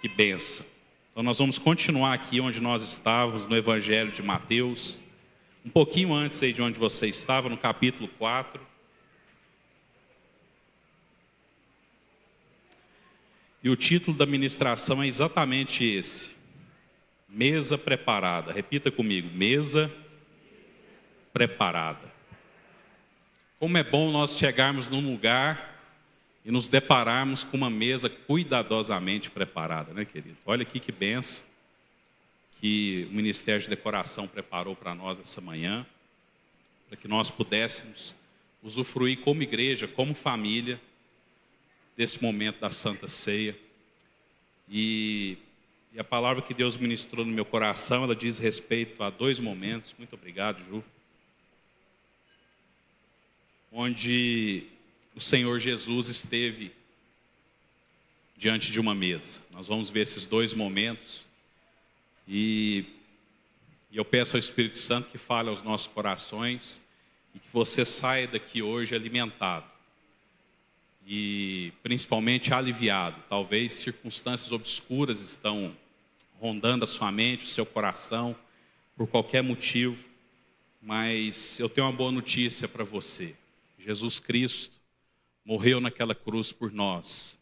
Que bênção. Então nós vamos continuar aqui onde nós estávamos, no Evangelho de Mateus, um pouquinho antes aí de onde você estava, no capítulo 4. E o título da ministração é exatamente esse: Mesa preparada. Repita comigo: mesa preparada. Como é bom nós chegarmos num lugar e nos depararmos com uma mesa cuidadosamente preparada, né, querido? Olha aqui que bênção que o Ministério de Decoração preparou para nós essa manhã, para que nós pudéssemos usufruir como igreja, como família, desse momento da Santa Ceia. E a palavra que Deus ministrou no meu coração, ela diz respeito a dois momentos. Muito obrigado, Ju. Onde o Senhor Jesus esteve diante de uma mesa. Nós vamos ver esses dois momentos e eu peço ao Espírito Santo que fale aos nossos corações e que você saia daqui hoje alimentado e principalmente aliviado. Talvez circunstâncias obscuras estão rondando a sua mente, o seu coração, por qualquer motivo, mas eu tenho uma boa notícia para você. Jesus Cristo morreu naquela cruz por nós.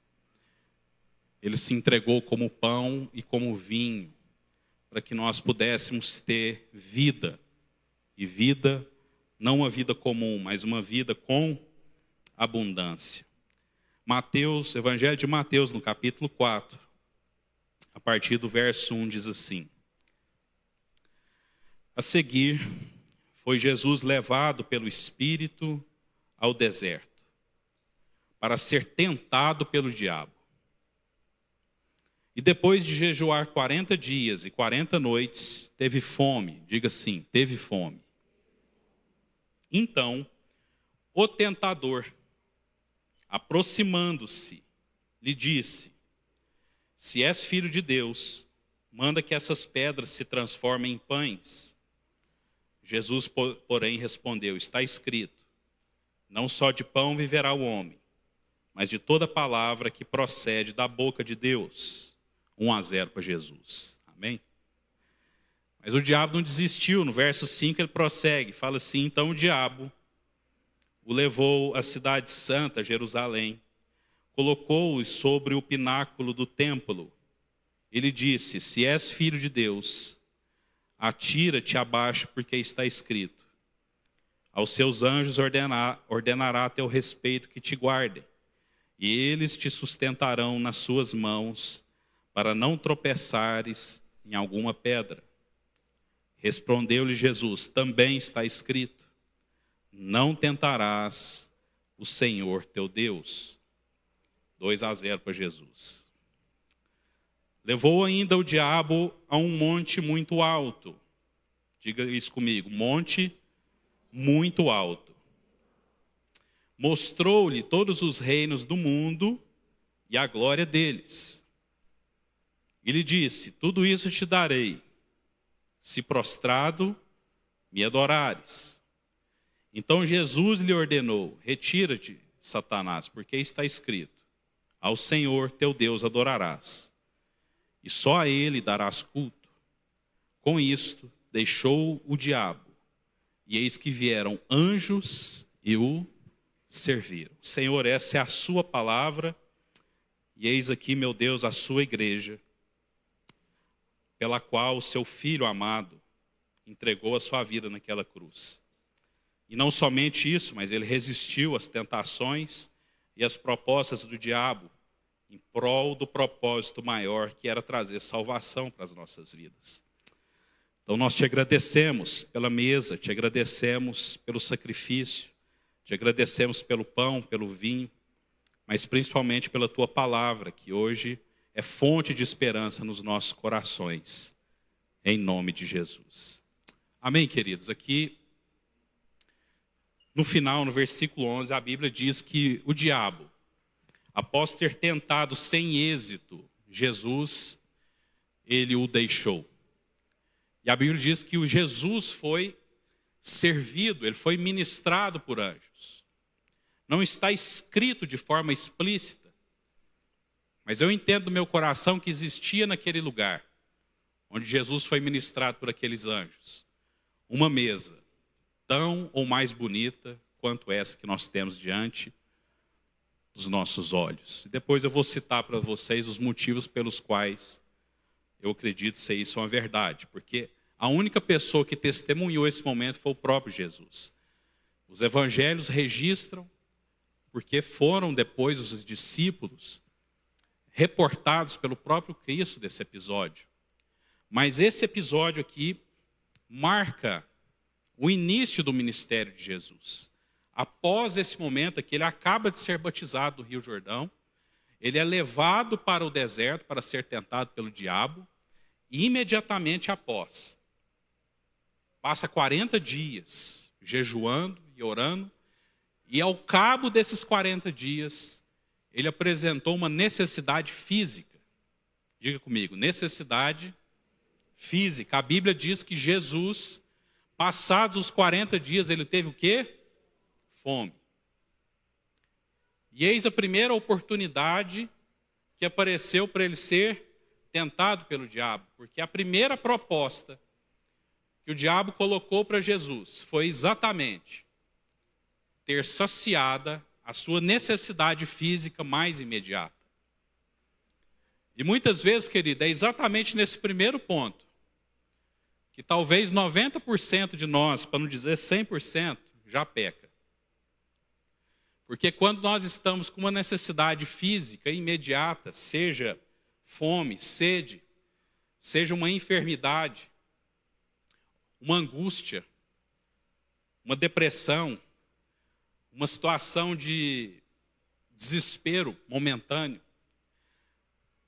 Ele se entregou como pão e como vinho, para que nós pudéssemos ter vida. E vida, não uma vida comum, mas uma vida com abundância. Mateus, Evangelho de Mateus, no capítulo 4, a partir do verso 1, diz assim: A seguir, foi Jesus levado pelo Espírito ao deserto, para ser tentado pelo diabo. E depois de jejuar 40 dias e 40 noites, teve fome. Diga assim: teve fome. Então, o tentador, aproximando-se, lhe disse: Se és filho de Deus, manda que essas pedras se transformem em pães. Jesus, porém, respondeu: Está escrito, não só de pão viverá o homem, mas de toda palavra que procede da boca de Deus. 1-0 para Jesus. Amém? Mas o diabo não desistiu. No verso 5 ele prossegue, fala assim: Então o diabo o levou à cidade santa, Jerusalém, colocou-o sobre o pináculo do templo. Ele disse: Se és filho de Deus, atira-te abaixo, porque está escrito: Aos seus anjos ordenará a teu respeito que te guardem, e eles te sustentarão nas suas mãos, para não tropeçares em alguma pedra. Respondeu-lhe Jesus: Também está escrito: Não tentarás o Senhor teu Deus. 2-0 para Jesus. Levou ainda o diabo a um monte muito alto. Diga isso comigo: monte muito alto. Mostrou-lhe todos os reinos do mundo e a glória deles. E lhe disse: Tudo isso te darei, se prostrado me adorares. Então Jesus lhe ordenou: Retira-te, Satanás, porque está escrito: Ao Senhor teu Deus adorarás, e só a ele darás culto. Com isto deixou o diabo, e eis que vieram anjos e o serviram. Senhor, essa é a sua palavra, e eis aqui, meu Deus, a sua igreja, pela qual o seu Filho amado entregou a sua vida naquela cruz. E não somente isso, mas ele resistiu às tentações e às propostas do diabo em prol do propósito maior, que era trazer salvação para as nossas vidas. Então nós te agradecemos pela mesa, te agradecemos pelo sacrifício, te agradecemos pelo pão, pelo vinho, mas principalmente pela tua palavra, que hoje é fonte de esperança nos nossos corações, em nome de Jesus. Amém, queridos? Aqui, no final, no versículo 11, a Bíblia diz que o diabo, após ter tentado sem êxito Jesus, ele o deixou. E a Bíblia diz que o Jesus foi servido, ele foi ministrado por anjos. Não está escrito de forma explícita, Mas eu entendo no meu coração que existia naquele lugar, onde Jesus foi ministrado por aqueles anjos, uma mesa tão ou mais bonita quanto essa que nós temos diante dos nossos olhos. E depois eu vou citar para vocês os motivos pelos quais eu acredito ser isso uma verdade, porque a única pessoa que testemunhou esse momento foi o próprio Jesus. Os evangelhos registram, porque foram depois os discípulos reportados pelo próprio Cristo desse episódio. Mas esse episódio aqui marca o início do ministério de Jesus. Após esse momento aqui, ele acaba de ser batizado no Rio Jordão, ele é levado para o deserto para ser tentado pelo diabo, e imediatamente após, passa 40 dias jejuando e orando, e ao cabo desses 40 dias, ele apresentou uma necessidade física. Diga comigo, necessidade física. A Bíblia diz que Jesus, passados os 40 dias, ele teve o quê? Fome. E eis a primeira oportunidade que apareceu para ele ser tentado pelo diabo, porque a primeira proposta que o diabo colocou para Jesus foi exatamente ter saciada a sua necessidade física mais imediata. E muitas vezes, querida, é exatamente nesse primeiro ponto que talvez 90% de nós, para não dizer 100%, já peca. Porque quando nós estamos com uma necessidade física imediata, seja fome, sede, seja uma enfermidade, uma angústia, uma depressão, uma situação de desespero momentâneo,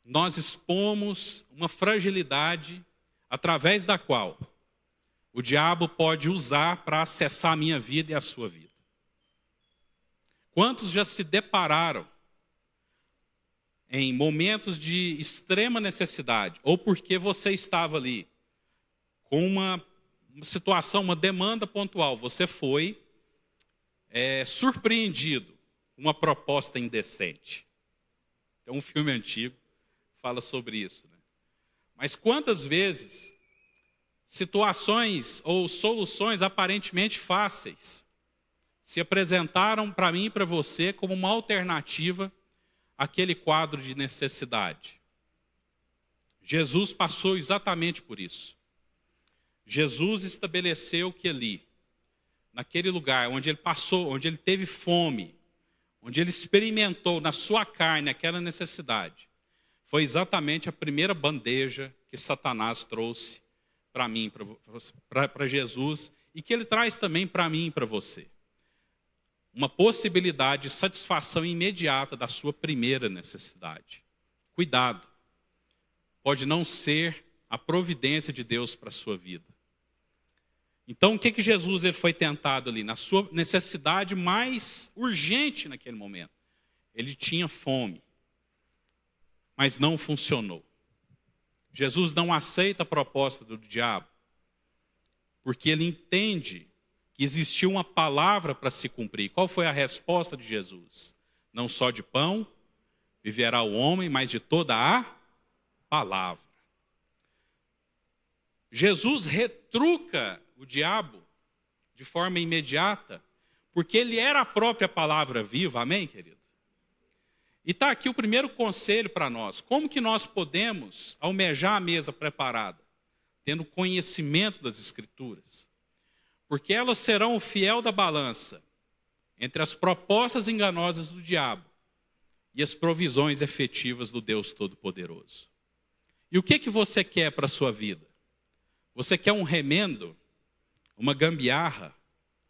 nós expomos uma fragilidade através da qual o diabo pode usar para acessar a minha vida e a sua vida. Quantos já se depararam em momentos de extrema necessidade, ou porque você estava ali com uma situação, uma demanda pontual, você foi surpreendido com uma proposta indecente? Tem um filme antigo que fala sobre isso, né? Mas quantas vezes situações ou soluções aparentemente fáceis se apresentaram para mim e para você como uma alternativa àquele quadro de necessidade? Jesus passou exatamente por isso. Jesus estabeleceu que ali, naquele lugar onde ele passou, onde ele teve fome, onde ele experimentou na sua carne aquela necessidade, foi exatamente a primeira bandeja que Satanás trouxe para mim, para Jesus, e que ele traz também para mim e para você. Uma possibilidade de satisfação imediata da sua primeira necessidade. Cuidado, pode não ser a providência de Deus para a sua vida. Então, o que Jesus ele foi tentado ali? Na sua necessidade mais urgente naquele momento. Ele tinha fome, mas não funcionou. Jesus não aceita a proposta do diabo, porque ele entende que existiu uma palavra para se cumprir. Qual foi a resposta de Jesus? Não só de pão viverá o homem, mas de toda a palavra. Jesus retruca o diabo de forma imediata, porque ele era a própria palavra viva, amém, querido? E está aqui o primeiro conselho para nós. Como que nós podemos almejar a mesa preparada? Tendo conhecimento das Escrituras. Porque elas serão o fiel da balança entre as propostas enganosas do diabo e as provisões efetivas do Deus Todo-Poderoso. E o que você quer para a sua vida? Você quer um remendo, uma gambiarra,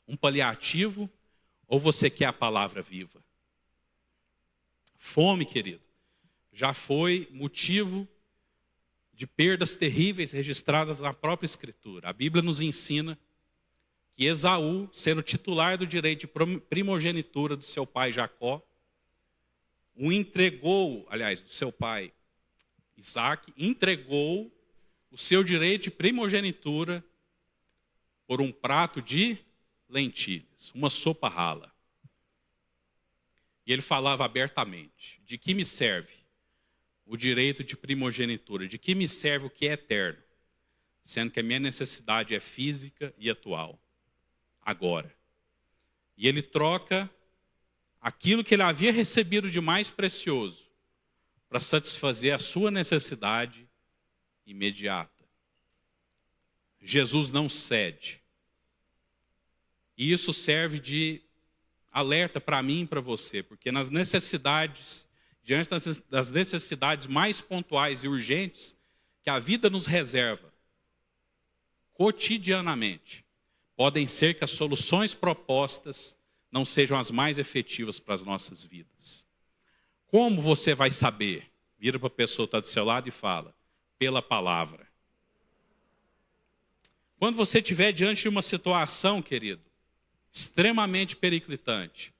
um paliativo, ou você quer a palavra viva? Fome, querido, já foi motivo de perdas terríveis registradas na própria Escritura. A Bíblia nos ensina que Esaú, sendo titular do direito de primogenitura do seu pai Jacó, o entregou, aliás, do seu pai Isaac, entregou o seu direito de primogenitura por um prato de lentilhas, uma sopa rala. E ele falava abertamente: de que me serve o direito de primogenitura. De que me serve o que é eterno? Sendo que a minha necessidade é física e atual. Agora. E ele troca aquilo que ele havia recebido de mais precioso para satisfazer a sua necessidade imediata. Jesus não cede. E isso serve de alerta para mim e para você, porque nas necessidades, diante das necessidades mais pontuais e urgentes que a vida nos reserva, cotidianamente, podem ser que as soluções propostas não sejam as mais efetivas para as nossas vidas. Como você vai saber? Vira para a pessoa que está do seu lado e fala, pela palavra. Quando você estiver diante de uma situação, querido, extremamente periclitante,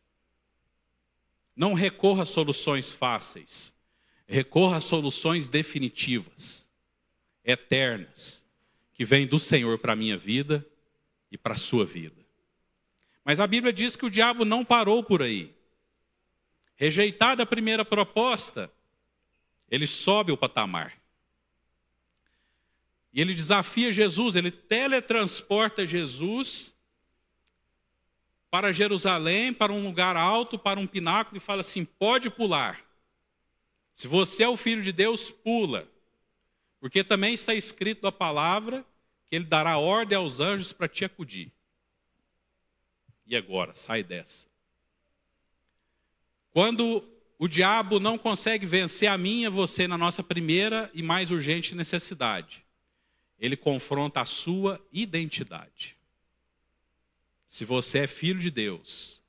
não recorra a soluções fáceis, recorra a soluções definitivas, eternas, que vêm do Senhor para a minha vida e para a sua vida. Mas a Bíblia diz que o diabo não parou por aí. Rejeitada a primeira proposta, ele sobe o patamar. E ele desafia Jesus, ele teletransporta Jesus para Jerusalém, para um lugar alto, para um pináculo, e fala assim, pode pular. Se você é o Filho de Deus, pula. Porque também está escrito na palavra que ele dará ordem aos anjos para te acudir. E agora, sai dessa. Quando o diabo não consegue vencer a mim e a você na nossa primeira e mais urgente necessidade, ele confronta a sua identidade. Se você é filho de Deus,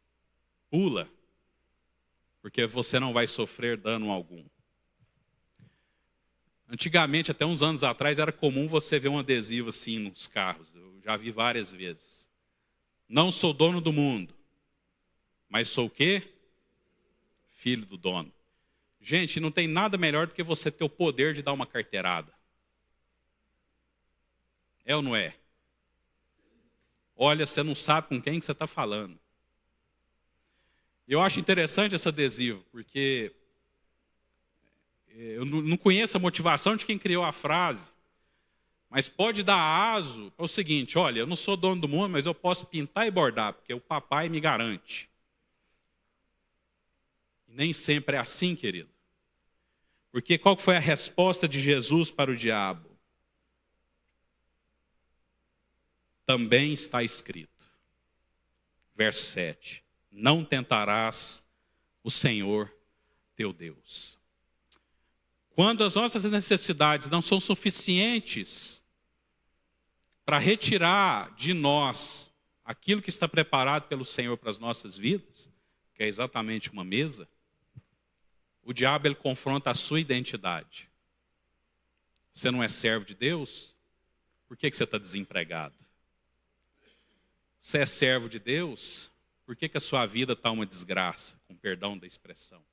pula, porque você não vai sofrer dano algum. Antigamente, até uns anos atrás, era comum você ver um adesivo assim nos carros. Eu já vi várias vezes. Não sou dono do mundo, mas sou o quê? Filho do dono. Gente, não tem nada melhor do que você ter o poder de dar uma carteirada. É ou não é? Olha, você não sabe com quem que você está falando. Eu acho interessante esse adesivo, porque eu não conheço a motivação de quem criou a frase, mas pode dar aso ao seguinte, olha, eu não sou dono do mundo, mas eu posso pintar e bordar, porque o papai me garante. E nem sempre é assim, querido. Porque qual foi a resposta de Jesus para o diabo? Também está escrito, verso 7, não tentarás o Senhor teu Deus. Quando as nossas necessidades não são suficientes para retirar de nós aquilo que está preparado pelo Senhor para as nossas vidas, que é exatamente uma mesa, o diabo ele confronta a sua identidade. Você não é servo de Deus? Por que você está desempregado? Você é servo de Deus? Por que a sua vida está uma desgraça, com perdão da expressão?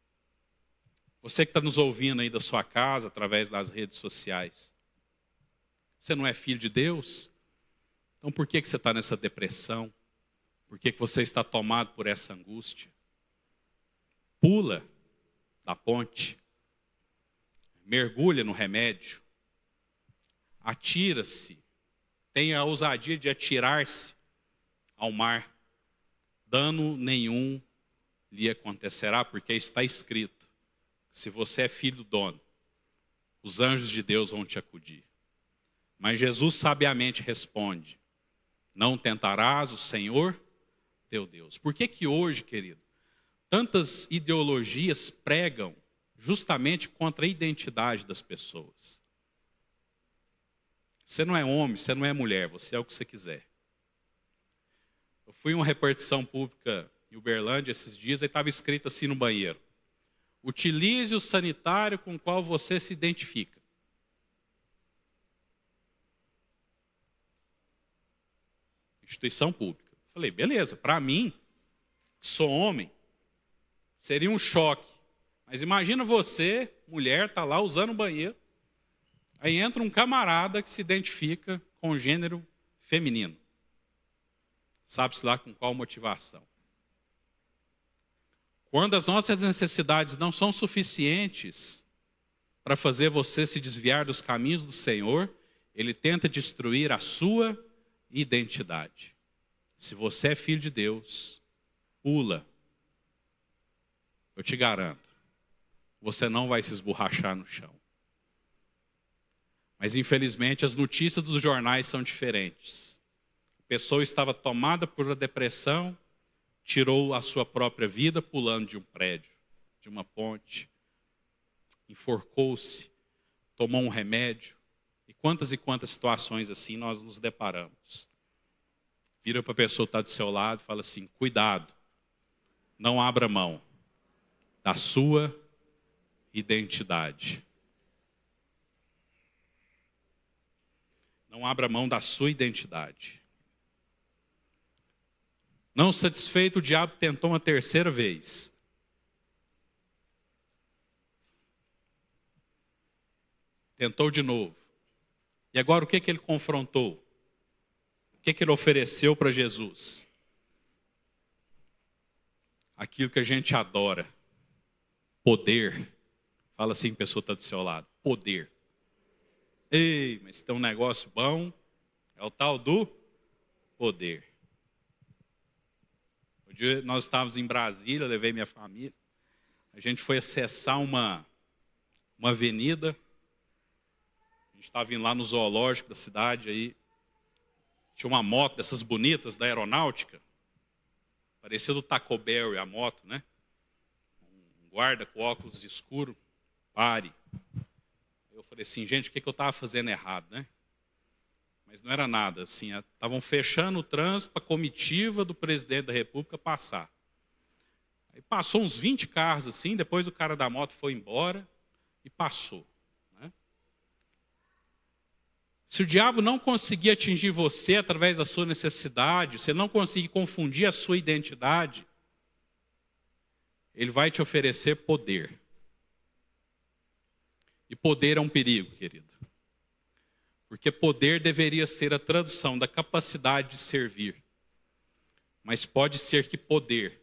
Você que está nos ouvindo aí da sua casa, através das redes sociais, você não é filho de Deus? Então por que você está nessa depressão? Por que você está tomado por essa angústia? Pula da ponte, mergulha no remédio, atira-se, tenha a ousadia de atirar-se ao mar. Dano nenhum lhe acontecerá, porque está escrito, se você é filho do dono, os anjos de Deus vão te acudir. Mas Jesus sabiamente responde, não tentarás o Senhor teu Deus. Por que que hoje, querido, tantas ideologias pregam justamente contra a identidade das pessoas? Você não é homem, você não é mulher, você é o que você quiser. Eu fui em uma repartição pública em Uberlândia esses dias e estava escrito assim no banheiro, utilize o sanitário com o qual você se identifica. Instituição pública. Falei, beleza, para mim, que sou homem, seria um choque. Mas imagina você, mulher, está lá usando o banheiro, aí entra um camarada que se identifica com o gênero feminino. Sabe-se lá com qual motivação. Quando as nossas necessidades não são suficientes para fazer você se desviar dos caminhos do Senhor, ele tenta destruir a sua identidade. Se você é filho de Deus, pula. Eu te garanto, você não vai se esborrachar no chão. Mas infelizmente as notícias dos jornais são diferentes. A pessoa estava tomada por uma depressão, tirou a sua própria vida pulando de um prédio, de uma ponte, enforcou-se, tomou um remédio. E quantas situações assim nós nos deparamos. Vira para a pessoa que está do seu lado e fala assim: cuidado, não abra mão da sua identidade. Não abra mão da sua identidade. Não satisfeito, o diabo tentou uma terceira vez. Tentou de novo. E agora o que ele confrontou? O que ele ofereceu para Jesus? Aquilo que a gente adora. Poder. Fala assim, a pessoa está do seu lado. Poder. Ei, mas tem um negócio bom. É o tal do poder. Um dia nós estávamos em Brasília, eu levei minha família. A gente foi acessar uma avenida. A gente estava indo lá no zoológico da cidade, aí tinha uma moto dessas bonitas da aeronáutica, parecia do Taco Bell a moto, né? Um guarda com óculos escuro, pare. Eu falei assim, gente, o que eu estava fazendo errado, né? Mas não era nada, assim, estavam fechando o trânsito para a comitiva do presidente da República passar. Aí passou uns 20 carros assim, depois o cara da moto foi embora e passou. Se o diabo não conseguir atingir você através da sua necessidade, você não conseguir confundir a sua identidade, ele vai te oferecer poder. E poder é um perigo, querido. Porque poder deveria ser a tradução da capacidade de servir. Mas pode ser que poder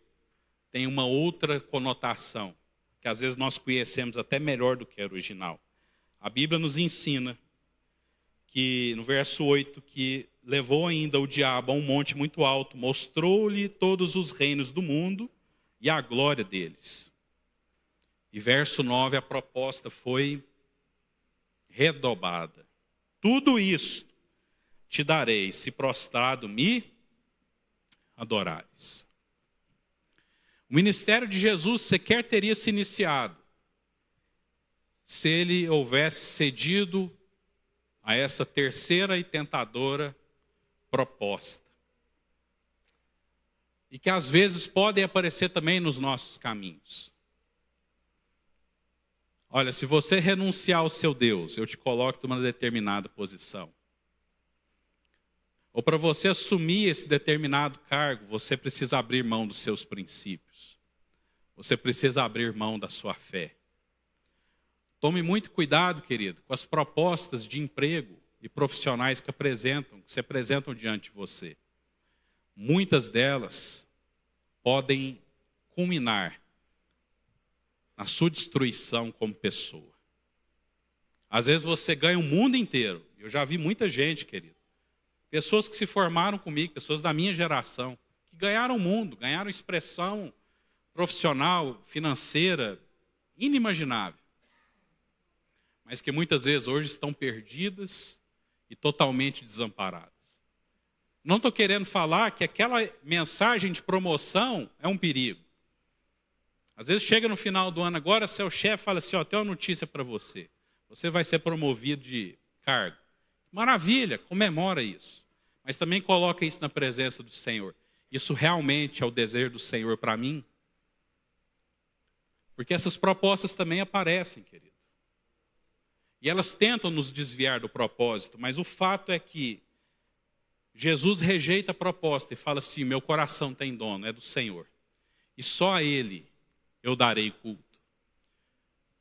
tenha uma outra conotação, que às vezes nós conhecemos até melhor do que a original. A Bíblia nos ensina que no verso 8, que levou ainda o diabo a um monte muito alto, mostrou-lhe todos os reinos do mundo e a glória deles. E verso 9, a proposta foi redobrada. Tudo isso te darei, se prostrado me adorares. O ministério de Jesus sequer teria se iniciado se ele houvesse cedido a essa terceira e tentadora proposta. E que às vezes podem aparecer também nos nossos caminhos. Olha, se você renunciar ao seu Deus, eu te coloco numa determinada posição. Ou para você assumir esse determinado cargo, você precisa abrir mão dos seus princípios. Você precisa abrir mão da sua fé. Tome muito cuidado, querido, com as propostas de emprego e profissionais que se apresentam diante de você. Muitas delas podem culminar na sua destruição como pessoa. Às vezes você ganha o mundo inteiro. Eu já vi muita gente, querido. Pessoas que se formaram comigo, pessoas da minha geração, que ganharam o mundo, ganharam expressão profissional, financeira, inimaginável. Mas que muitas vezes hoje estão perdidas e totalmente desamparadas. Não estou querendo falar que aquela mensagem de promoção é um perigo. Às vezes chega no final do ano agora, seu chefe fala assim, tem uma notícia para você. Você vai ser promovido de cargo. Maravilha, comemora isso. Mas também coloca isso na presença do Senhor. Isso realmente é o desejo do Senhor para mim? Porque essas propostas também aparecem, querido. E elas tentam nos desviar do propósito, mas o fato é que Jesus rejeita a proposta e fala assim, meu coração tem dono, é do Senhor. E só a Ele eu darei culto.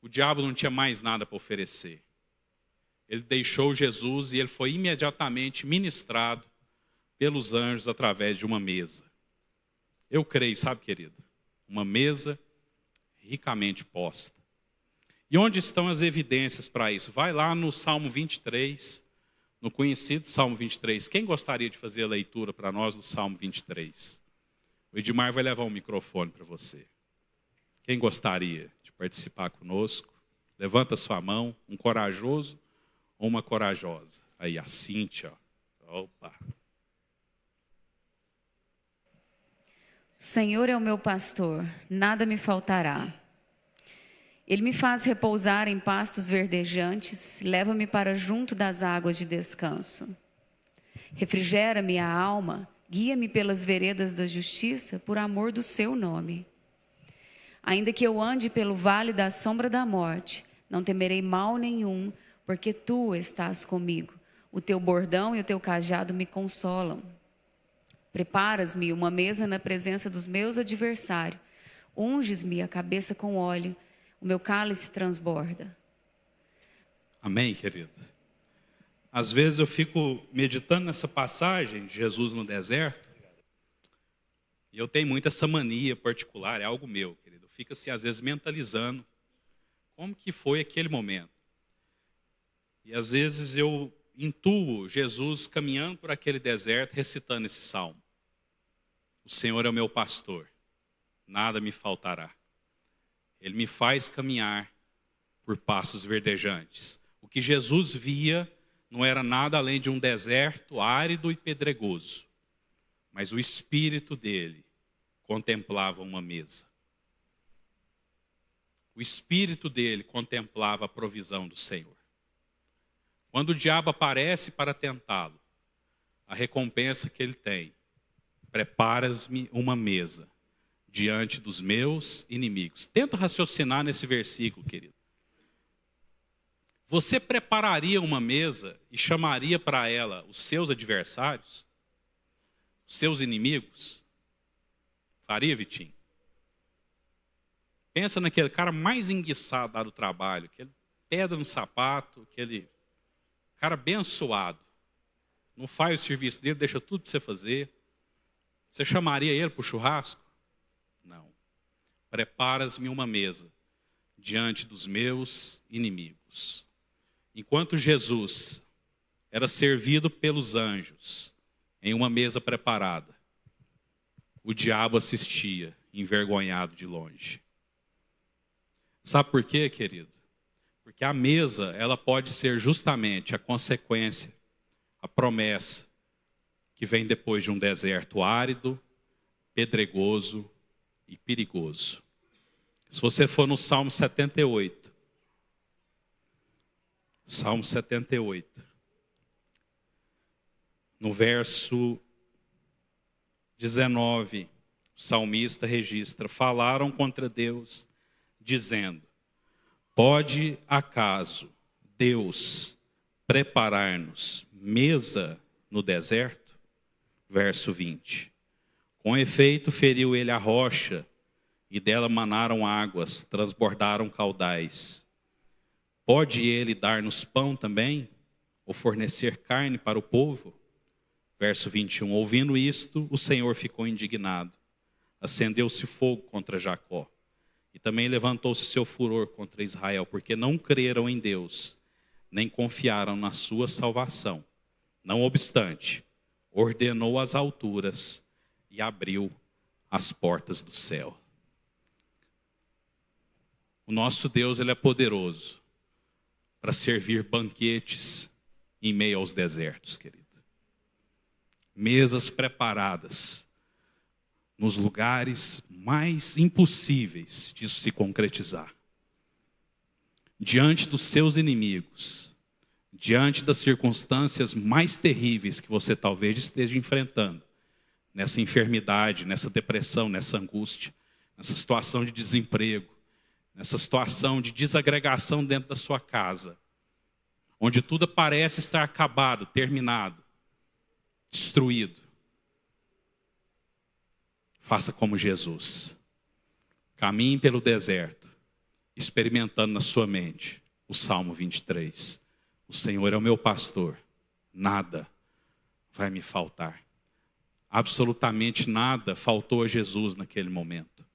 O diabo não tinha mais nada para oferecer. Ele deixou Jesus e ele foi imediatamente ministrado pelos anjos através de uma mesa. Eu creio, sabe, querido? Uma mesa ricamente posta. E onde estão as evidências para isso? Vai lá no Salmo 23, no conhecido Salmo 23. Quem gostaria de fazer a leitura para nós do Salmo 23? O Edmar vai levar um microfone para você. Quem gostaria de participar conosco? Levanta sua mão, um corajoso ou uma corajosa. Aí, a Cíntia. Opa! O Senhor é o meu pastor, nada me faltará. Ele me faz repousar em pastos verdejantes, leva-me para junto das águas de descanso. Refrigera-me a alma, guia-me pelas veredas da justiça, por amor do seu nome. Ainda que eu ande pelo vale da sombra da morte, não temerei mal nenhum, porque tu estás comigo. O teu bordão e o teu cajado me consolam. Preparas-me uma mesa na presença dos meus adversários. Unges-me a cabeça com óleo. O meu cálice transborda. Amém, querido? Às vezes eu fico meditando nessa passagem de Jesus no deserto. E eu tenho muito essa mania particular, é algo meu, querido. Eu fico assim, às vezes, mentalizando como que foi aquele momento. E às vezes eu intuo Jesus caminhando por aquele deserto, recitando esse salmo. O Senhor é o meu pastor, nada me faltará. Ele me faz caminhar por passos verdejantes. O que Jesus via não era nada além de um deserto árido e pedregoso. Mas o espírito dele contemplava uma mesa. O espírito dele contemplava a provisão do Senhor. Quando o diabo aparece para tentá-lo, a recompensa que ele tem: preparas-me uma mesa diante dos meus inimigos. Tenta raciocinar nesse versículo, querido. Você prepararia uma mesa e chamaria para ela os seus adversários? Os seus inimigos? Faria, Vitinho? Pensa naquele cara mais enguiçado lá do trabalho, aquele pedra no sapato, aquele cara abençoado. Não faz o serviço dele, deixa tudo para você fazer. Você chamaria ele para o churrasco? Não. Preparas-me uma mesa diante dos meus inimigos. Enquanto Jesus era servido pelos anjos em uma mesa preparada, o diabo assistia, envergonhado de longe. Sabe por quê, querido? Porque a mesa, ela pode ser justamente a consequência, a promessa que vem depois de um deserto árido, pedregoso e perigoso. Se você for no Salmo 78, Salmo 78, no verso 19, o salmista registra: falaram contra Deus, dizendo: pode acaso Deus preparar-nos mesa no deserto? Verso 20. Com efeito, feriu ele a rocha, e dela manaram águas, transbordaram caudais. Pode ele dar-nos pão também, ou fornecer carne para o povo? Verso 21. Ouvindo isto, o Senhor ficou indignado. Acendeu-se fogo contra Jacó. E também levantou-se seu furor contra Israel, porque não creram em Deus, nem confiaram na sua salvação. Não obstante, ordenou as alturas e abriu as portas do céu. O nosso Deus, ele é poderoso para servir banquetes em meio aos desertos, querido. Mesas preparadas nos lugares mais impossíveis disso se concretizar. Diante dos seus inimigos, diante das circunstâncias mais terríveis que você talvez esteja enfrentando, nessa enfermidade, nessa depressão, nessa angústia, nessa situação de desemprego, nessa situação de desagregação dentro da sua casa, onde tudo parece estar acabado, terminado, destruído. Faça como Jesus. Caminhe pelo deserto, experimentando na sua mente o Salmo 23. O Senhor é o meu pastor, nada vai me faltar. Absolutamente nada faltou a Jesus naquele momento,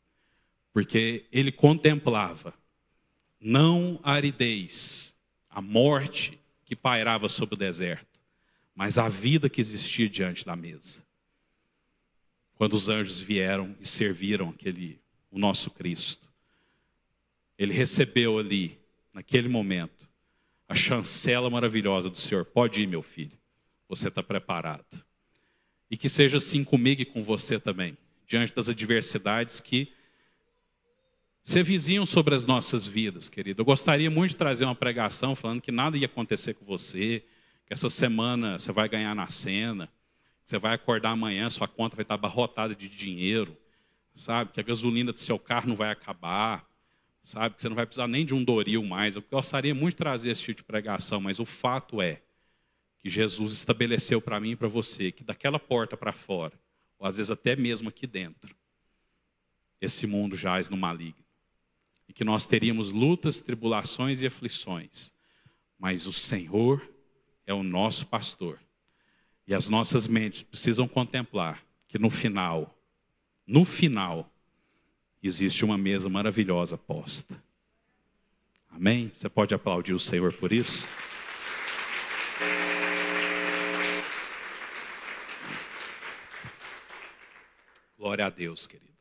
porque ele contemplava Não a aridez, a morte que pairava sobre o deserto, mas a vida que existia diante da mesa. Quando os anjos vieram e serviram o nosso Cristo, ele recebeu ali, naquele momento, a chancela maravilhosa do Senhor. Pode ir, meu filho, você está preparado. E que seja assim comigo e com você também, diante das adversidades que se vizinham sobre as nossas vidas, querido. Eu gostaria muito de trazer uma pregação falando que nada ia acontecer com você, que essa semana você vai ganhar na cena, que você vai acordar amanhã, sua conta vai estar abarrotada de dinheiro, sabe? Que a gasolina do seu carro não vai acabar, sabe? Que você não vai precisar nem de um Doril mais. Eu gostaria muito de trazer esse tipo de pregação, mas o fato é que Jesus estabeleceu para mim e para você que daquela porta para fora, ou às vezes até mesmo aqui dentro, esse mundo jaz no maligno. E que nós teríamos lutas, tribulações e aflições. Mas o Senhor é o nosso pastor. E as nossas mentes precisam contemplar que no final, existe uma mesa maravilhosa posta. Amém? Você pode aplaudir o Senhor por isso? Glória a Deus, querido.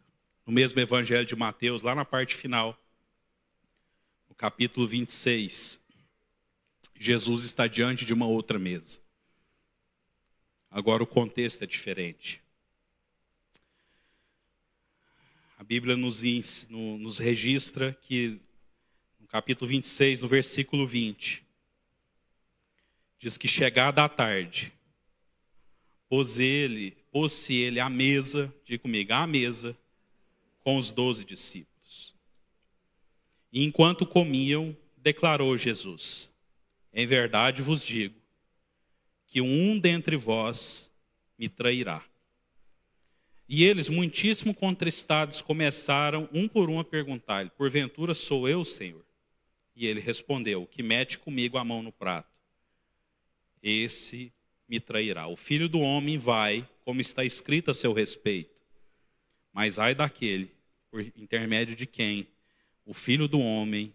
No mesmo evangelho de Mateus, lá na parte final, no capítulo 26, Jesus está diante de uma outra mesa. Agora o contexto é diferente. A Bíblia nos registra que no capítulo 26, no versículo 20, diz que chegada a tarde, pôs-se ele à mesa, diga comigo, à mesa, com os 12 discípulos. E enquanto comiam, declarou Jesus: em verdade vos digo, que um dentre vós me trairá. E eles, muitíssimo contristados, começaram um por um a perguntar-lhe: porventura sou eu, Senhor? E ele respondeu: o que mete comigo a mão no prato, esse me trairá. O Filho do Homem vai, como está escrito a seu respeito, mas ai daquele, por intermédio de quem o Filho do Homem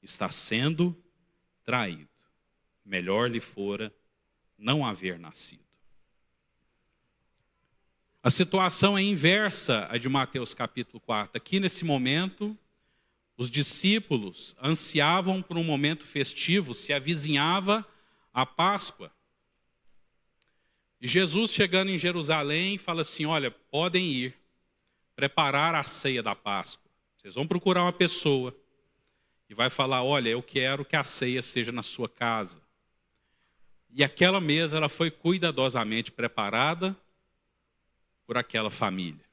está sendo traído. Melhor lhe fora não haver nascido. A situação é inversa à de Mateus capítulo 4. Aqui nesse momento, os discípulos ansiavam por um momento festivo, se avizinhava a Páscoa. E Jesus, chegando em Jerusalém, fala assim: olha, podem ir preparar a ceia da Páscoa. Vocês vão procurar uma pessoa e vai falar: olha, eu quero que a ceia seja na sua casa. E aquela mesa ela foi cuidadosamente preparada por aquela família.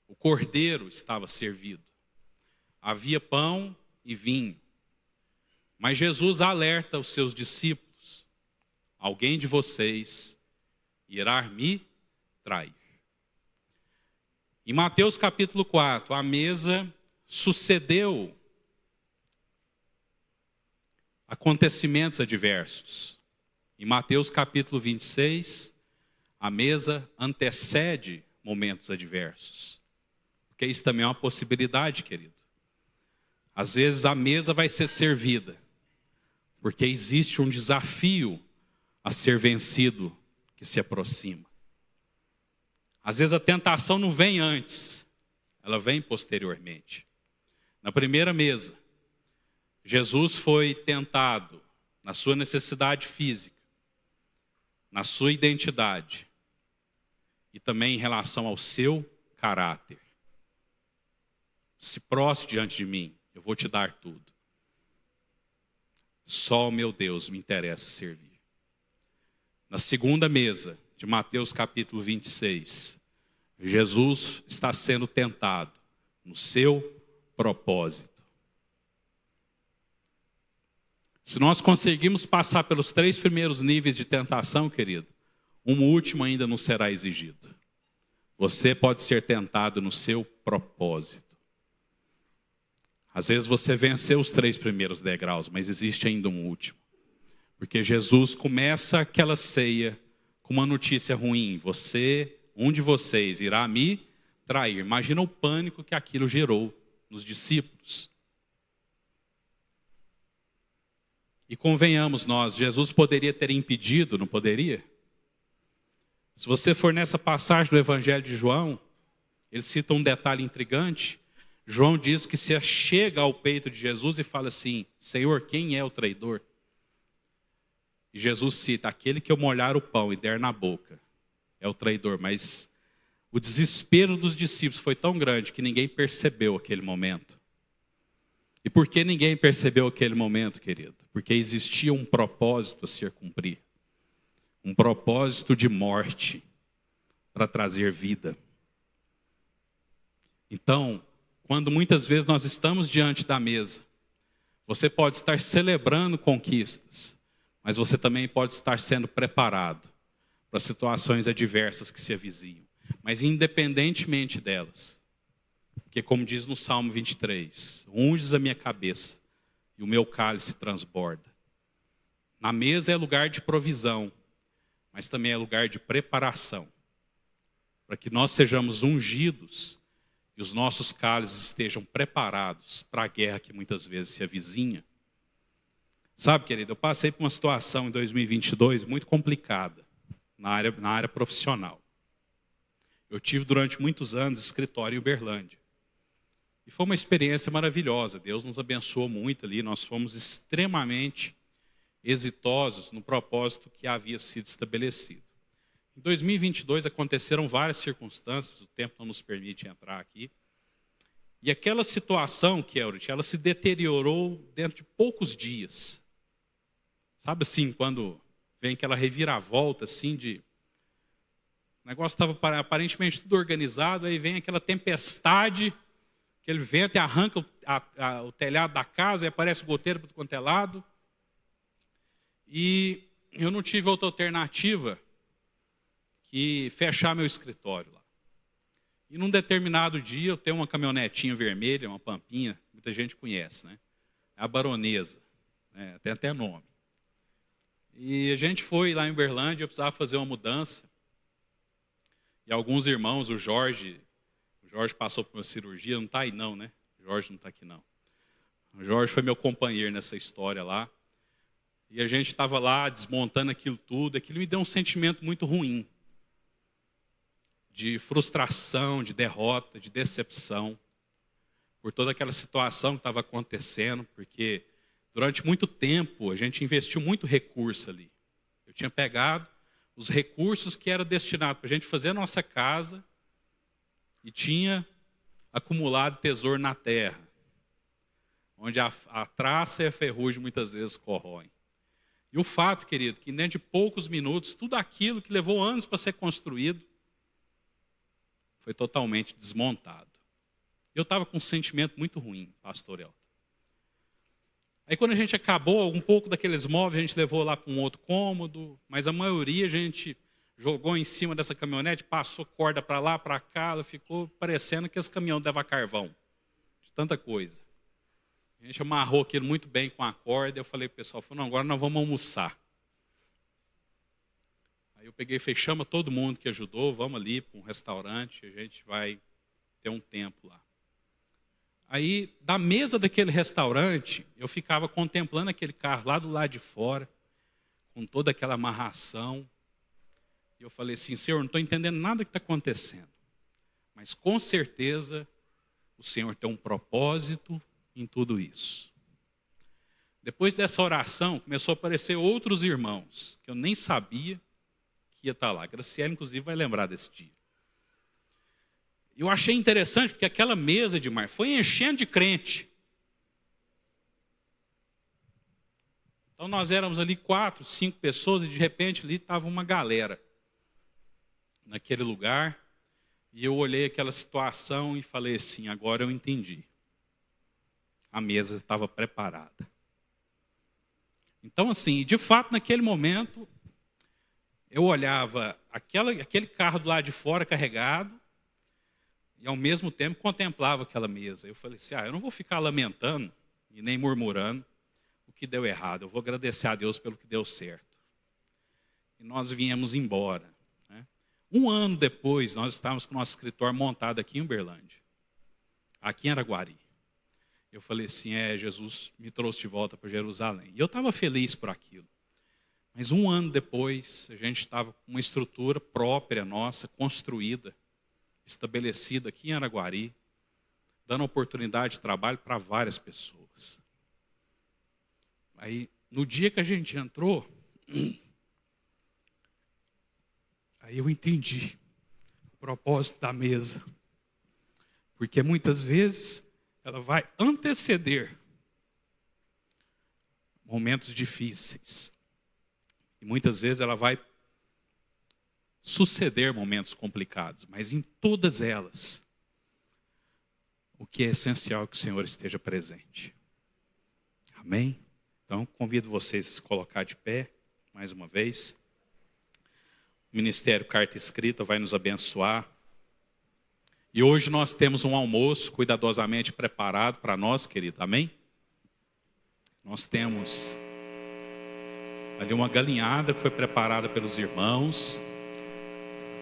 O cordeiro estava servido. Havia pão e vinho. Mas Jesus alerta os seus discípulos: alguém de vocês irá me trair. Em Mateus capítulo 4, a mesa sucedeu acontecimentos adversos. Em Mateus capítulo 26, a mesa antecede momentos adversos. Porque isso também é uma possibilidade, querido. Às vezes a mesa vai ser servida, porque existe um desafio a ser vencido que se aproxima. Às vezes a tentação não vem antes, ela vem posteriormente. Na primeira mesa, Jesus foi tentado na sua necessidade física, na sua identidade e também em relação ao seu caráter. Se prostre diante de mim, eu vou te dar tudo. Só o meu Deus me interessa servir. Na segunda mesa de Mateus capítulo 26, Jesus está sendo tentado no seu propósito. Se nós conseguimos passar pelos 3 primeiros níveis de tentação, querido, um último ainda não será exigido. Você pode ser tentado no seu propósito. Às vezes você venceu os 3 primeiros degraus, mas existe ainda um último. Porque Jesus começa aquela ceia com uma notícia ruim: um de vocês irá me trair. Imagina o pânico que aquilo gerou nos discípulos. E convenhamos nós, Jesus poderia ter impedido, não poderia? Se você for nessa passagem do Evangelho de João, ele cita um detalhe intrigante. João diz que se chega ao peito de Jesus e fala assim: Senhor, quem é o traidor? E Jesus cita: aquele que eu molhar o pão e der na boca é o traidor. Mas o desespero dos discípulos foi tão grande que ninguém percebeu aquele momento. E por que ninguém percebeu aquele momento, querido? Porque existia um propósito a ser cumprido. Um propósito de morte para trazer vida. Então, quando muitas vezes nós estamos diante da mesa, você pode estar celebrando conquistas, mas você também pode estar sendo preparado para situações adversas que se avizinham. Mas independentemente delas, porque como diz no Salmo 23, unges a minha cabeça e o meu cálice transborda. Na mesa é lugar de provisão, mas também é lugar de preparação, para que nós sejamos ungidos e os nossos cálices estejam preparados para a guerra que muitas vezes se avizinha. Sabe, querido, eu passei por uma situação em 2022 muito complicada na área profissional. Eu tive durante muitos anos escritório em Uberlândia. E foi uma experiência maravilhosa. Deus nos abençoou muito ali. Nós fomos extremamente exitosos no propósito que havia sido estabelecido. Em 2022 aconteceram várias circunstâncias, o tempo não nos permite entrar aqui. E aquela situação, Kelrit, ela se deteriorou dentro de poucos dias. Sabe assim, quando vem aquela reviravolta assim de... O negócio estava aparentemente tudo organizado, aí vem aquela tempestade, aquele vento e arranca o telhado da casa e aparece o goteiro para quanto é lado. E eu não tive outra alternativa que fechar meu escritório lá. E num determinado dia eu tenho uma caminhonetinha vermelha, uma pampinha, muita gente conhece, né? É a Baronesa, né? Tem até nome. E a gente foi lá em Uberlândia, eu precisava fazer uma mudança. E alguns irmãos, o Jorge passou por uma cirurgia, não está aí não, né? O Jorge não está aqui não. O Jorge foi meu companheiro nessa história lá. E a gente estava lá desmontando aquilo tudo, aquilo me deu um sentimento muito ruim. De frustração, de derrota, de decepção. Por toda aquela situação que estava acontecendo, porque durante muito tempo a gente investiu muito recurso ali. Eu tinha pegado os recursos que eram destinados para a gente fazer a nossa casa e tinha acumulado tesouro na terra, onde a traça e a ferrugem muitas vezes corroem. E o fato, querido, que dentro de poucos minutos, tudo aquilo que levou anos para ser construído, foi totalmente desmontado. Eu estava com um sentimento muito ruim, pastor Elton. Aí quando a gente acabou, um pouco daqueles móveis a gente levou lá para um outro cômodo, mas a maioria a gente jogou em cima dessa caminhonete, passou corda para lá, para cá, ela ficou parecendo que esse caminhão leva carvão, de tanta coisa. A gente amarrou aquilo muito bem com a corda, eu falei para o pessoal, não, agora nós vamos almoçar. Aí eu peguei, fechamos todo mundo que ajudou, vamos ali para um restaurante, a gente vai ter um tempo lá. Aí, da mesa daquele restaurante, eu ficava contemplando aquele carro lá do lado de fora, com toda aquela amarração. E eu falei assim, Senhor, não estou entendendo nada que está acontecendo. Mas com certeza o Senhor tem um propósito em tudo isso. Depois dessa oração, começou a aparecer outros irmãos, que eu nem sabia que ia estar lá. A Graciela, inclusive, vai lembrar desse dia. Eu achei interessante, porque aquela mesa de mar foi enchendo de crente. Então nós éramos ali 4, 5 pessoas, e de repente ali estava uma galera naquele lugar. E eu olhei aquela situação e falei assim, agora eu entendi. A mesa estava preparada. Então assim, de fato naquele momento, eu olhava aquele carro do lado de fora carregado, e ao mesmo tempo contemplava aquela mesa. Eu falei assim, eu não vou ficar lamentando e nem murmurando o que deu errado. Eu vou agradecer a Deus pelo que deu certo. E nós viemos embora. Né? Um ano depois, nós estávamos com o nosso escritório montado aqui em Uberlândia, aqui em Araguari. eu falei assim, Jesus me trouxe de volta para Jerusalém. E eu estava feliz por aquilo. Mas 1 ano depois, a gente estava com uma estrutura própria nossa, construída, estabelecida aqui em Araguari, dando oportunidade de trabalho para várias pessoas. Aí, no dia que a gente entrou, aí eu entendi o propósito da mesa. Porque muitas vezes ela vai anteceder momentos difíceis. E muitas vezes ela vai suceder momentos complicados. Mas em todas elas, o que é essencial é que o Senhor esteja presente. Amém? Então, convido vocês a se colocar de pé, mais uma vez. O Ministério Carta Escrita vai nos abençoar. E hoje nós temos um almoço cuidadosamente preparado para nós, querido. Amém? Nós temos ali uma galinhada que foi preparada pelos irmãos.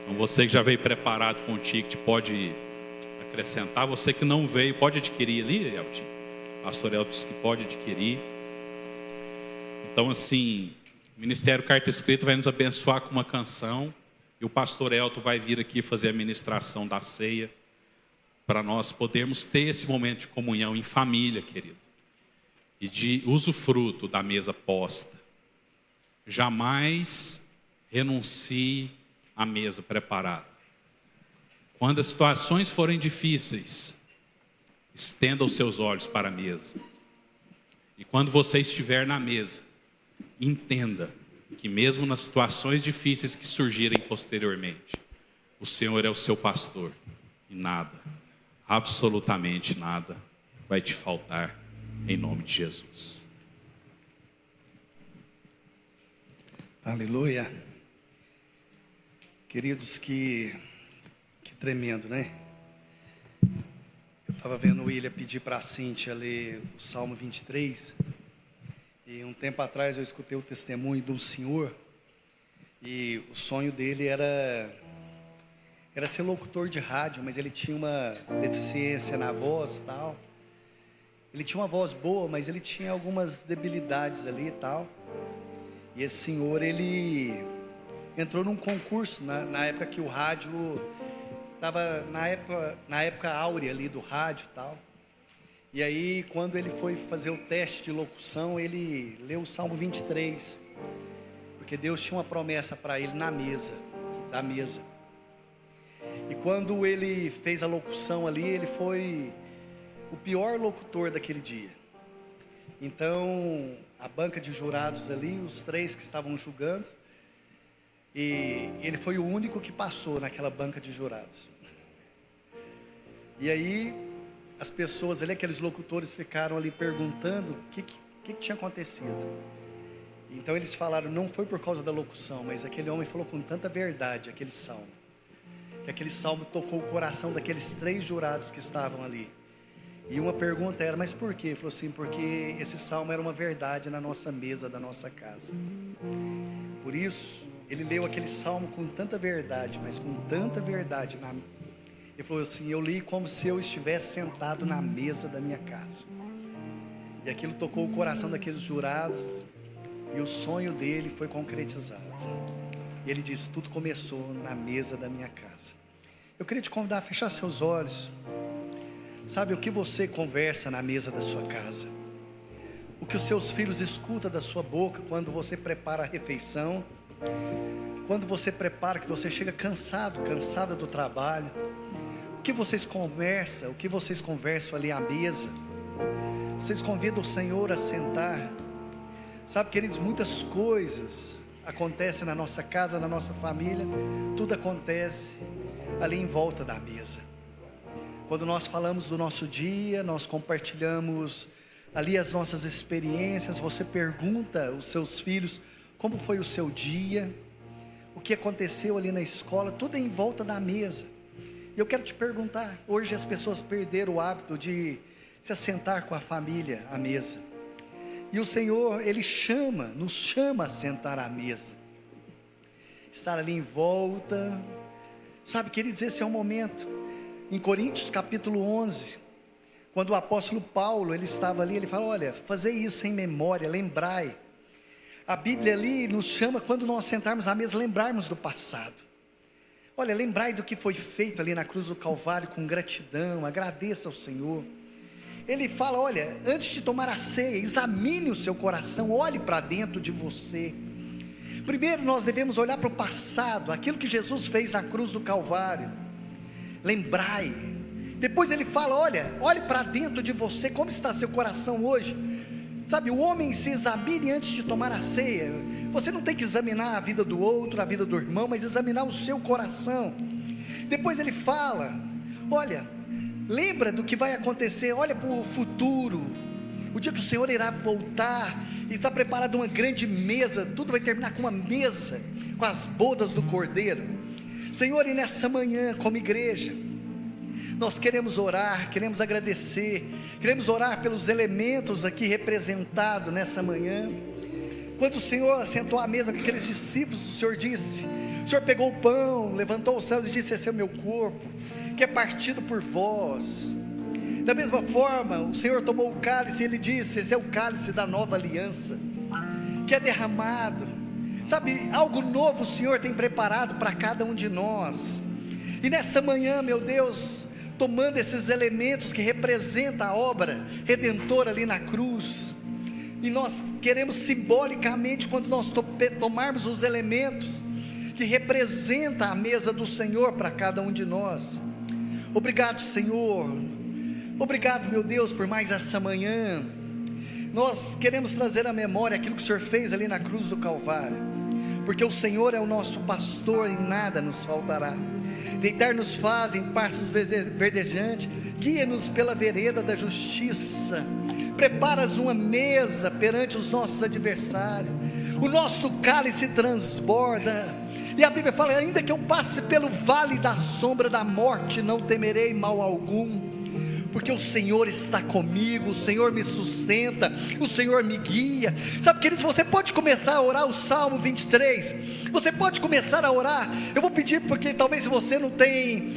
Então você que já veio preparado com o ticket pode acrescentar. Você que não veio pode adquirir ali, Elton. O pastor Elton disse que pode adquirir. Então assim, o Ministério Carta Escrita vai nos abençoar com uma canção. E o pastor Elton vai vir aqui fazer a ministração da ceia. Para nós podermos ter esse momento de comunhão em família, querido. E de usufruto da mesa posta. Jamais renuncie à mesa preparada. Quando as situações forem difíceis, estenda os seus olhos para a mesa. E quando você estiver na mesa, entenda que mesmo nas situações difíceis que surgirem posteriormente, o Senhor é o seu pastor. E nada, absolutamente nada, vai te faltar em nome de Jesus. Aleluia. Queridos, que tremendo, né? Eu estava vendo o William pedir para a Cíntia ler o Salmo 23. E um tempo atrás eu escutei o testemunho de um senhor. E o sonho dele era ser locutor de rádio, mas ele tinha uma deficiência na voz e tal. Ele tinha uma voz boa, mas ele tinha algumas debilidades ali e tal. E esse senhor, ele entrou num concurso na época que o rádio estava na época áurea ali do rádio e tal. E aí, quando ele foi fazer o teste de locução, ele leu o Salmo 23. Porque Deus tinha uma promessa para ele da mesa. E quando ele fez a locução ali, ele foi o pior locutor daquele dia. Então, a banca de jurados ali, os 3 que estavam julgando, e ele foi o único que passou naquela banca de jurados. E aí, as pessoas ali, aqueles locutores ficaram ali perguntando o que tinha acontecido. Então eles falaram, não foi por causa da locução, mas aquele homem falou com tanta verdade, aquele salmo, que aquele salmo tocou o coração daqueles 3 jurados que estavam ali. E uma pergunta era, mas por quê? Ele falou assim, porque esse salmo era uma verdade na nossa mesa da nossa casa. Por isso, ele leu aquele salmo com tanta verdade, mas com tanta verdade. Ele falou assim, eu li como se eu estivesse sentado na mesa da minha casa. E aquilo tocou o coração daqueles jurados, e o sonho dele foi concretizado. E ele disse, tudo começou na mesa da minha casa. Eu queria te convidar a fechar seus olhos. Sabe o que você conversa na mesa da sua casa? O que os seus filhos escutam da sua boca quando você prepara a refeição? Quando você prepara, que você chega cansada do trabalho? O que vocês conversam? O que vocês conversam ali à mesa? Vocês convidam o Senhor a sentar? Sabe, queridos, muitas coisas acontecem na nossa casa, na nossa família. Tudo acontece ali em volta da mesa. Quando nós falamos do nosso dia, nós compartilhamos ali as nossas experiências. Você pergunta aos seus filhos como foi o seu dia, o que aconteceu ali na escola, tudo é em volta da mesa. E eu quero te perguntar, hoje as pessoas perderam o hábito de se assentar com a família à mesa. E o Senhor, Ele nos chama a sentar à mesa, estar ali em volta. Sabe, queridos, esse é o momento. Em Coríntios capítulo 11, quando o apóstolo Paulo, ele estava ali, ele fala, olha, fazer isso em memória, lembrai. A Bíblia ali nos chama, quando nós sentarmos à mesa, lembrarmos do passado. Olha, lembrai do que foi feito ali na cruz do Calvário, com gratidão, agradeça ao Senhor. Ele fala, olha, antes de tomar a ceia, examine o seu coração, olhe para dentro de você. Primeiro nós devemos olhar para o passado, aquilo que Jesus fez na cruz do Calvário. Lembrai. Depois ele fala, olha, olhe para dentro de você, como está seu coração hoje. Sabe, o homem se examine antes de tomar a ceia. Você não tem que examinar a vida do outro, a vida do irmão, mas examinar o seu coração. Depois ele fala, olha, lembra do que vai acontecer, olha para o futuro, o dia que o Senhor irá voltar, e está preparada uma grande mesa, tudo vai terminar com uma mesa, com as bodas do Cordeiro. Senhor, e nessa manhã, como igreja, nós queremos orar, queremos agradecer, queremos orar pelos elementos aqui representados nessa manhã. Quando o Senhor assentou à mesa com aqueles discípulos, o Senhor disse, o Senhor pegou o pão, levantou os céus e disse, esse é o meu corpo, que é partido por vós. Da mesma forma, o Senhor tomou o cálice e Ele disse, esse é o cálice da nova aliança, que é derramado. Sabe, algo novo o Senhor tem preparado para cada um de nós. E nessa manhã, meu Deus, tomando esses elementos que representam a obra redentora ali na cruz, e nós queremos simbolicamente, quando nós tomarmos os elementos que representam a mesa do Senhor para cada um de nós. Obrigado, Senhor, obrigado, meu Deus, por mais essa manhã. Nós queremos trazer à memória aquilo que o Senhor fez ali na cruz do Calvário, porque o Senhor é o nosso pastor e nada nos faltará. Deitar-nos faz em pastos verdejantes, guia-nos pela vereda da justiça, preparas uma mesa perante os nossos adversários, o nosso cálice transborda, e a Bíblia fala, ainda que eu passe pelo vale da sombra da morte, não temerei mal algum, porque o Senhor está comigo, o Senhor me sustenta, o Senhor me guia. Sabe, queridos, você pode começar a orar o Salmo 23, você pode começar a orar. Eu vou pedir, porque talvez você não tem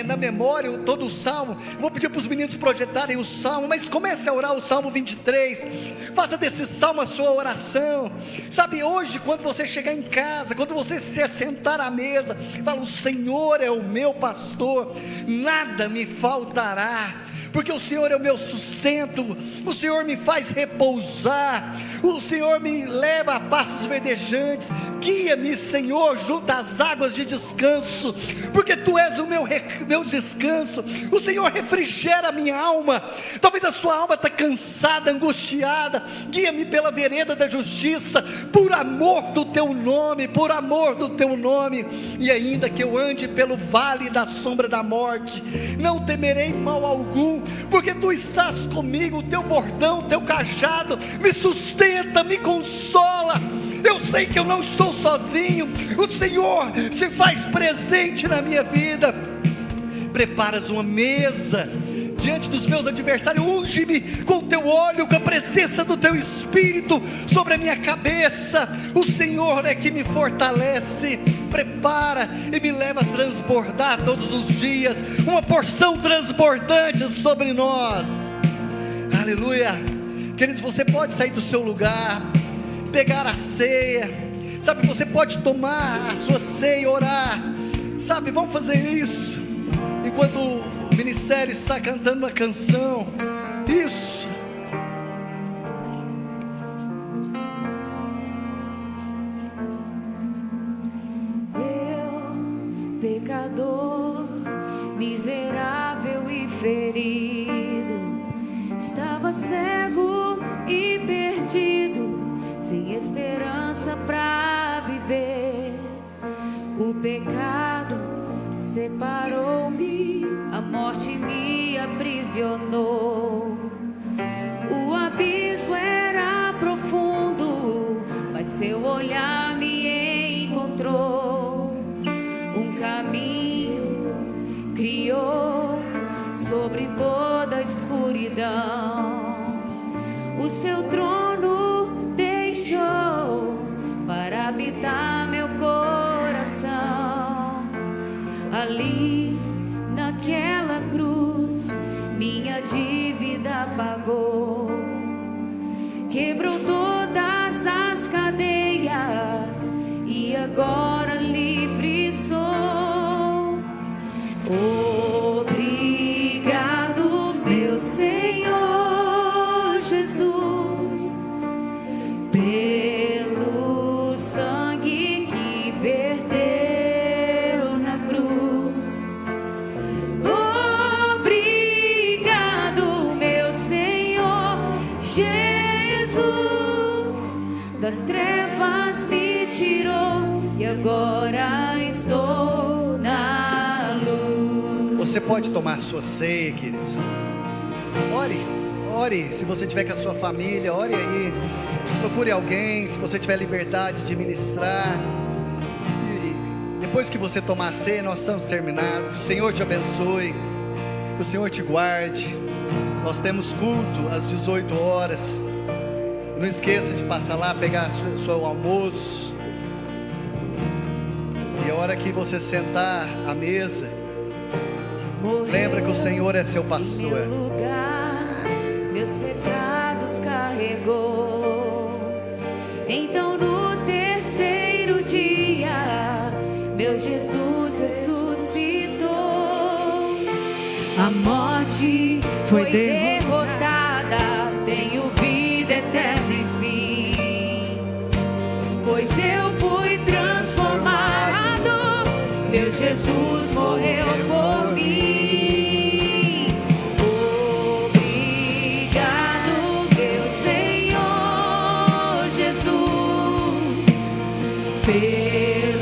na memória todo o Salmo, eu vou pedir para os meninos projetarem o Salmo, mas comece a orar o Salmo 23, faça desse Salmo a sua oração. Sabe, hoje quando você chegar em casa, quando você se assentar à mesa, fala, o Senhor é o meu pastor, nada me faltará, porque o Senhor é o meu sustento, o Senhor me faz repousar, o Senhor me leva a pastos verdejantes, guia-me, Senhor, junto às águas de descanso, porque Tu és o meu descanso. O Senhor refrigera a minha alma. Talvez a sua alma está cansada, angustiada, guia-me pela vereda da justiça, por amor do Teu nome, por amor do Teu nome. E ainda que eu ande pelo vale da sombra da morte, não temerei mal algum, porque Tu estás comigo, o Teu bordão, o Teu cajado me sustenta, me consola. Eu sei que eu não estou sozinho, o Senhor se faz presente na minha vida. Preparas uma mesa diante dos meus adversários, unge-me com o Teu óleo, com a presença do Teu Espírito sobre a minha cabeça. O Senhor é que me fortalece, prepara e me leva a transbordar todos os dias, uma porção transbordante sobre nós. Aleluia. Queridos, você pode sair do seu lugar, pegar a ceia, sabe, você pode tomar a sua ceia e orar, sabe, vamos fazer isso, enquanto o ministério está cantando uma canção, isso. Eu, pecador, miserável e ferido, estava cego e perdido, sem esperança pra viver. O pecado separou-me, a morte me aprisionou. O abismo era profundo, mas seu olhar me encontrou. Um caminho criou sobre toda a escuridão. O seu trono deixou para habitar meu coração. Ali, naquela cruz, minha dívida trevas me tirou e agora estou na luz. Você pode tomar sua ceia, queridos. Ore, se você tiver com a sua família, ore aí. Procure alguém, se você tiver liberdade de ministrar. E depois que você tomar a ceia, nós estamos terminados. Que o Senhor te abençoe, que o Senhor te guarde. Nós temos culto às 18 horas. Não esqueça de passar lá, pegar seu almoço. E a hora que você sentar à mesa, lembra que o Senhor é seu pastor. Em meu lugar, meus pecados carregou. Então no terceiro dia, meu Jesus ressuscitou. A morte foi derrotada, tenho vida eterna e fim. Pois eu fui transformado, meu Jesus morreu por mim. Obrigado, meu Senhor Jesus, pelo